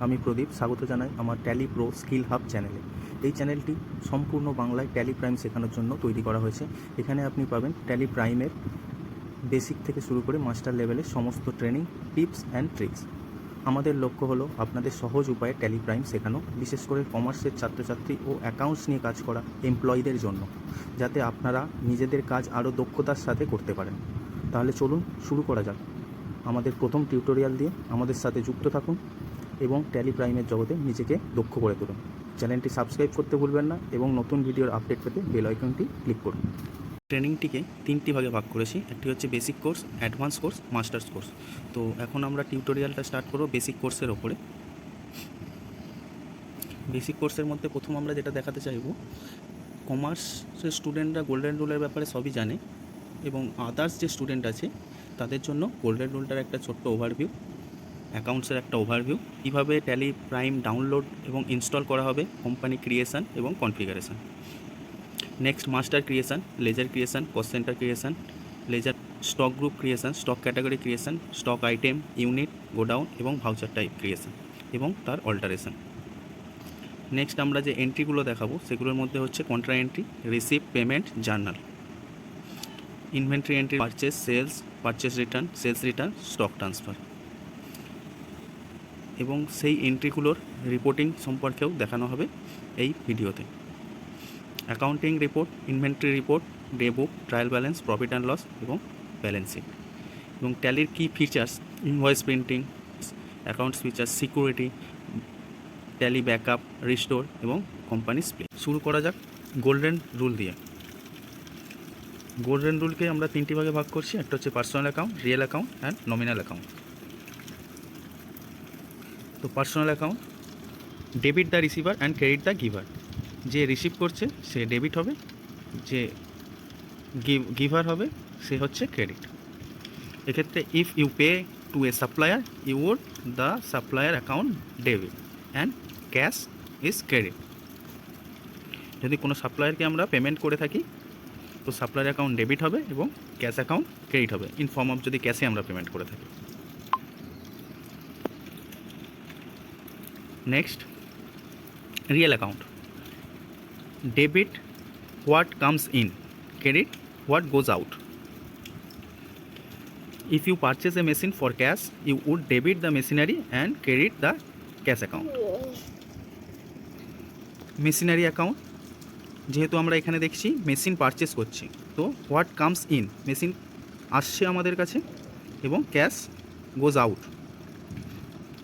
আমি প্রদীপ, স্বাগত জানাই আমার ট্যালি প্রো স্কিল হাব চ্যানেলে। এই চ্যানেলটি সম্পূর্ণ বাংলায় ট্যালি প্রাইম শেখানোর জন্য তৈরি করা হয়েছে। এখানে আপনি পাবেন ট্যালি প্রাইমের বেসিক থেকে শুরু করে মাস্টার লেভেলের সমস্ত ট্রেনিং, টিপস অ্যান্ড ট্রিক্স। আমাদের লক্ষ্য হলো আপনাদের সহজ উপায়ে ট্যালি প্রাইম শেখানো, বিশেষ করে কমার্সের ছাত্রছাত্রী ও অ্যাকাউন্টস নিয়ে কাজ করা এমপ্লয়ীদের জন্য, যাতে আপনারা নিজেদের কাজ আরও দক্ষতার সাথে করতে পারেন। তাহলে চলুন শুরু করা যাক আমাদের প্রথম টিউটোরিয়াল দিয়ে। আমাদের সাথে যুক্ত থাকুন এবং ট্যালি প্রাইমের জগতে নিজেকে দক্ষ করে তুলুন। চ্যানেলটি সাবস্ক্রাইব করতে ভুলবেন না এবং নতুন ভিডিওর আপডেট পেতে বেল আইকনটি ক্লিক করুন। ট্রেনিংটিকে 3টি ভাগে ভাগ করেছি। একটি হচ্ছে basic course, advance course, masters course. তো এখন আমরা টিউটোরিয়ালটা স্টার্ট করব বেসিক কোর্সের ওপরে। বেসিক কোর্সের মধ্যে প্রথম আমরা যেটা দেখাতে চাইব, কমার্সের স্টুডেন্টরা গোল্ডেন রুলের ব্যাপারে সবই জানে এবং আদার্স যে স্টুডেন্ট আছে তাদের জন্য গোল্ডেন রুলটার একটা ছোট্ট ওভারভিউ, অ্যাকাউন্টসের একটা ওভারভিউ, কীভাবে ট্যালি প্রাইম ডাউনলোড এবং ইনস্টল করা হবে, কোম্পানি ক্রিয়েশন এবং configuration. Next master creation, ledger creation, cost centre creation, ledger stock group creation, stock category creation, stock item, unit, godown এবং ভাউচার টাইপ ক্রিয়েশন এবং তার alteration. Next আমরা যে এন্ট্রিগুলো দেখাবো সেগুলোর মধ্যে হচ্ছে contra entry, receipt, payment, journal, inventory entry, purchase, sales, purchase return, sales return, stock transfer এবং সেই এন্ট্রিগুলোর রিপোর্টিং সম্পর্কেও দেখানো হবে এই ভিডিওতে। Accounting report, inventory report, day book, trial balance, profit and loss এবং ব্যালেন্স শিট এবং ট্যালির key features, invoice printing, accounts features, security, Tally backup, restore এবং কোম্পানি স্প্লিট। শুরু করা যাক গোল্ডেন রুল দিয়ে। গোল্ডেন রুলকে আমরা 3টি ভাগে ভাগ করছি। একটা হচ্ছে personal account, real account and nominal account. তো personal account, debit the receiver and credit the giver. যে রিসিভ করছে সে ডেবিট হবে, যে গিভার হবে সে হচ্ছে ক্রেডিট। এক্ষেত্রে if you pay to a supplier you would the supplier account debit and cash is credit. যদি কোনো সাপ্লায়ারকে আমরা পেমেন্ট করে থাকি তো সাপ্লায়ার অ্যাকাউন্ট ডেবিট হবে এবং ক্যাশ অ্যাকাউন্ট ক্রেডিট হবে, ইন ফর্ম অফ যদি ক্যাশে আমরা পেমেন্ট করে থাকি। Next real account, debit what comes in, credit what goes out. If you purchase a machine for cash, you would debit the machinery and credit the cash account. Machinery account, যেহেতু আমরা এখানে দেখছি machine purchase করছি, তো what comes in, machine আসছে আমাদের কাছে, এবং ক্যাশ গোজ আউট,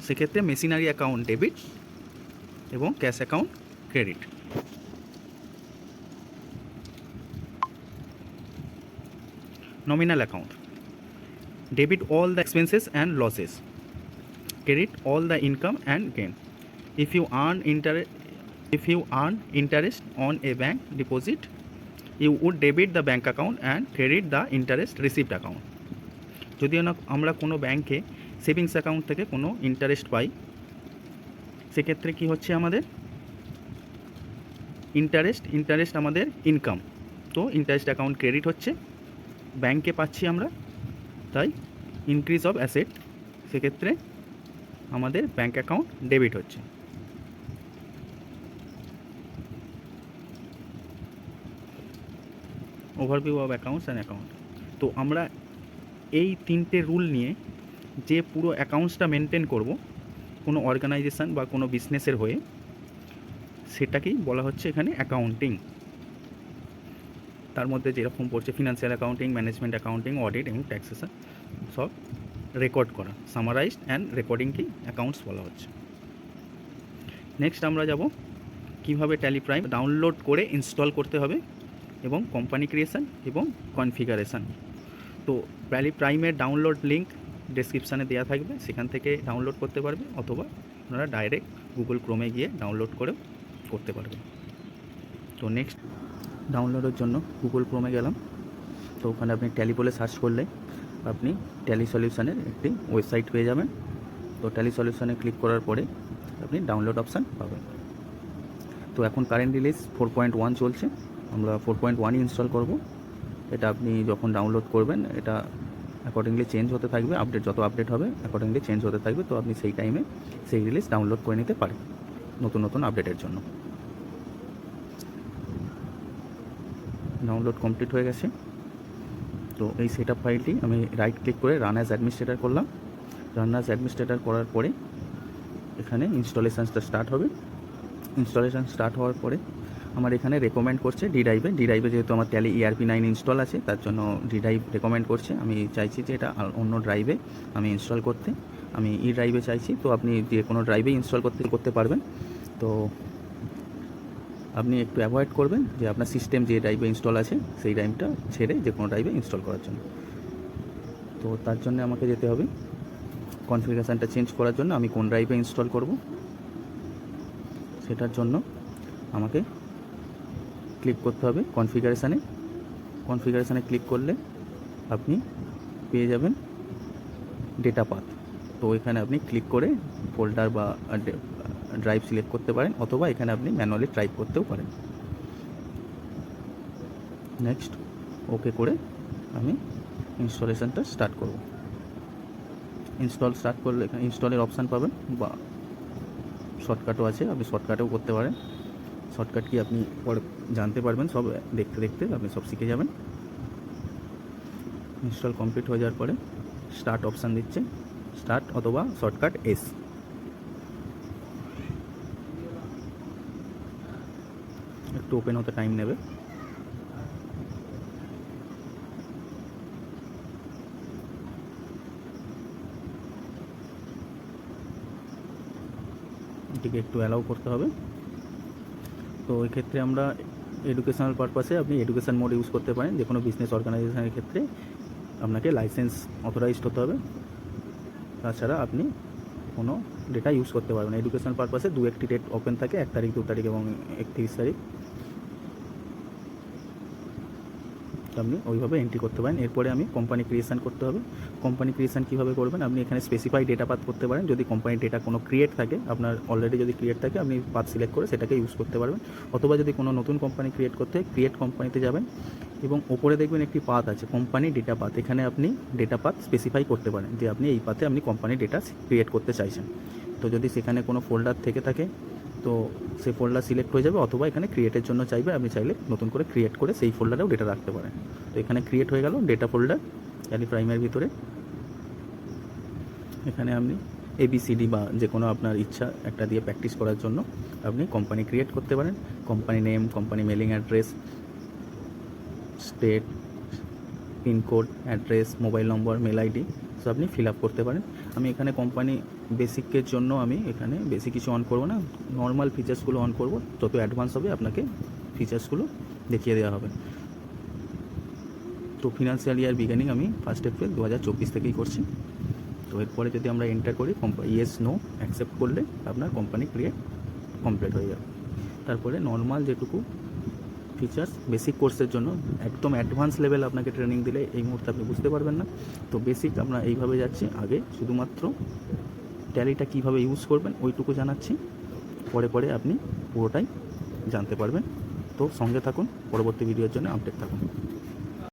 সেক্ষেত্রে মেশিনারি অ্যাকাউন্ট ডেবিট এবং cash account credit. Nominal account, debit all the expenses and losses, credit all the income and gain. If you earn interest on a bank deposit, you would debit the bank account and credit the interest receipt account. যদি আমরা কোনো ব্যাংকে savings account থেকে কোনো interest পাই, সেক্ষেত্রে কি হচ্ছে আমাদের ইন্টারেস্ট আমাদের ইনকাম, তো ইন্টারেস্ট অ্যাকাউন্ট ক্রেডিট হচ্ছে, ব্যাংকে পাচ্ছি আমরা, তাই ইনক্রিজ অফ অ্যাসেট, সেক্ষেত্রে আমাদের ব্যাঙ্ক অ্যাকাউন্ট ডেবিট হচ্ছে। Overview of accounts and account. তো আমরা এই 3টে রুল নিয়ে যে পুরো অ্যাকাউন্টসটা মেনটেন করব কোনো অর্গানাইজেশান বা কোনো বিজনেসের হয়ে, সেটাকেই বলা হচ্ছে এখানে অ্যাকাউন্টিং। তার মধ্যে যেরকম পড়ছে financial accounting, management accounting, audit এবং ট্যাক্সেশন, সব রেকর্ড করা, সামারাইজড অ্যান্ড রেকর্ডিংকেই অ্যাকাউন্টস বলা হচ্ছে। নেক্সট আমরা যাব কীভাবে ট্যালি প্রাইম ডাউনলোড করে ইনস্টল করতে হবে এবং কোম্পানি ক্রিয়েশন এবং কনফিগারেশান। তো ট্যালি প্রাইমের ডাউনলোড লিঙ্ক ডেসক্রিপশানে দেওয়া থাকবে, সেখান থেকে ডাউনলোড করতে পারবে, অথবা আপনারা ডাইরেক্ট গুগল ক্রোমে গিয়ে ডাউনলোড করেও করতে পারবেন। তো নেক্সট ডাউনলোডের জন্য গুগল ক্রোমে গেলাম, তো ওখানে আপনি ট্যালি বলে সার্চ করলে আপনি ট্যালি সলিউশনের একটি ওয়েবসাইট পেয়ে যাবেন। তো ট্যালি সলিউশনে ক্লিক করার পরে আপনি ডাউনলোড অপশান পাবেন। তো এখন কারেন্ট রিলিজ 4.1 চলছে, আমরা 4.1 ইনস্টল করব। এটা আপনি যখন ডাউনলোড করবেন এটা অ্যাকর্ডিংলি চেঞ্জ হতে থাকবে, যত আপডেট হবে অ্যাকর্ডিংলি চেঞ্জ হতে থাকবে। তো আপনি সেই টাইমে সেই রিলিজ ডাউনলোড করে নিতে পারেন নতুন আপডেটের জন্য। ডাউনলোড কমপ্লিট হয়ে গেছে। তো এই সেটআপ ফাইলটি আমি রাইট ক্লিক করে রান অ্যাজ অ্যাডমিনিস্ট্রেটর করলাম। রান অ্যাজ অ্যাডমিনিস্ট্রেটর করার পরে এখানে ইনস্টলেশনসটা স্টার্ট হবে। ইনস্টলেশন স্টার্ট হওয়ার পরে আমার এখানে রেকমেন্ড করছে ডি ড্রাইভে যেহেতু আমার ট্যালি ERP9 ইনস্টল আছে, তার জন্য ডি ড্রাইভ রেকমেন্ড করছে। আমি চাইছি যে এটা অন্য ড্রাইভে আমি ইনস্টল করতে, আমি ড্রাইভে চাইছি। তো আপনি যে কোনো ড্রাইভে ইনস্টল করতে পারবেন। তো আপনি একটু অ্যাভয়েড করবেন যে আপনার সিস্টেম যে ড্রাইভে ইনস্টল আছে সেই ড্রাইভটা ছেড়ে যে কোনো ড্রাইভে ইনস্টল করার জন্য। তো তার জন্য আমাকে যেতে হবে কনফিগারেশানটা চেঞ্জ করার জন্য আমি কোন ড্রাইভে ইনস্টল করব সেটার জন্য আমাকে ক্লিক করতে হবে কনফিগারেশানে ক্লিক করলে আপনি পেয়ে যাবেন ডেটা পাথ। তো এখানে আপনি ক্লিক করে ফোল্ডার বা ড্রাইভ সিলেক্ট করতে পারেন, অথবা এখানে আপনি ম্যানুয়ালি টাইপ করতেও পারেন। নেক্সট ওকে করে আমি ইনস্টলেশনটা স্টার্ট করব। স্টার্ট করলে এখানে ইনস্টলের অপশান পাবেন, বা শর্টকাটও আছে, আপনি শর্টকাটেও করতে পারেন। শর্টকাট কি আপনি পরে জানতে পারবেন, সব দেখতে দেখতে আপনি সব শিখে যাবেন। ইনস্টল কমপ্লিট হয়ে যাওয়ার পরে স্টার্ট অপশান দিচ্ছে, স্টার্ট অথবা শর্টকাট S। একটু ওপেন হতে টাইম নেবে। এটিকে একটু অ্যালাউ করতে হবে। তো এক্ষেত্রে আমরা এডুকেশনাল পারপাসে আপনি এডুকেশান মোড ইউজ করতে পারেন। যে কোনো বিজনেস অর্গানাইজেশনের ক্ষেত্রে আপনাকে লাইসেন্স অথরাইজড হতে হবে, তাছাড়া আপনি কোনো ডেটা ইউজ করতে পারবেন। এডুকেশনাল পারপাসে 2-1টি ডেট ওপেন থাকে, 1 তারিখ, 2 তারিখ এবং 31 তারিখ। আপনি ওইভাবে এন্ট্রি করতে পারেন। এরপরে আমি কোম্পানি ক্রিয়েশন করতে হবে। কোম্পানি ক্রিয়েশন কীভাবে করবেন, আপনি এখানে স্পেসিফাই ডেটা পাথ করতে পারেন। যদি কোম্পানির ডেটা কোনো ক্রিয়েট থাকে, আপনার অলরেডি যদি ক্রিয়েট থাকে, আপনি পাথ সিলেক্ট করে সেটাকে ইউজ করতে পারবেন। অথবা যদি কোনো নতুন কোম্পানি ক্রিয়েট করতে হয়, ক্রিয়েট কোম্পানিতে যাবেন এবং ওপরে দেখবেন একটি পাথ আছে কোম্পানি ডেটা পাথ। এখানে আপনি ডেটা পাথ স্পেসিফাই করতে পারেন যে আপনি এই পাথে আপনি কোম্পানির ডেটা ক্রিয়েট করতে চাইছেন। তো যদি সেখানে কোনো ফোল্ডার থেকে থাকে তো সেই ফোল্ডার সিলেক্ট হয়ে যাবে, অথবা এখানে ক্রিয়েটের জন্য চাইবে, আপনি চাইলে নতুন করে ক্রিয়েট করে সেই ফোল্ডারেও ডেটা রাখতে পারেন। তো এখানে ক্রিয়েট হয়ে গেল ডেটা ফোল্ডার ট্যালি প্রাইমের ভিতরে। এখানে আপনি ABCD বা যে কোনো আপনার ইচ্ছা একটা দিয়ে প্র্যাকটিস করার জন্য আপনি কোম্পানি ক্রিয়েট করতে পারেন। Company name, company mailing address, state, pincode, address, mobile number, mail ID সব আপনি ফিল আপ করতে পারেন। আমি এখানে কোম্পানি বেসিকের জন্য আমি এখানে বেশি কিছু অন করব না, নর্মাল ফিচার্সগুলো অন করব। যত অ্যাডভান্স হবে আপনাকে ফিচার্সগুলো দেখিয়ে দেওয়া হবে। তো ফিনান্সিয়াল ইয়ার বিগিনিং আমি 1 এপ্রিল 2024 থেকেই করছি। তো এরপরে যদি আমরা এন্টার করি ইয়েস নো অ্যাকসেপ্ট করলে আপনার কোম্পানি ক্রিয়েট কমপ্লিট হয়ে যাবে। তারপরে নর্মাল যেটুকু ফিচার্স বেসিক কোর্সের জন্য, একদম অ্যাডভান্স লেভেল আপনাকে ট্রেনিং দিলে এই মুহূর্তে আপনি বুঝতে পারবেন না। তো বেসিক আমরা এইভাবে যাচ্ছি, আগে শুধুমাত্র ট্যালিটা কীভাবে ইউজ করবেন ওইটুকু জানাচ্ছি, পরে আপনি পুরোটাই জানতে পারবেন। তো সঙ্গে থাকুন, পরবর্তী ভিডিওর জন্য আপডেট থাকুন।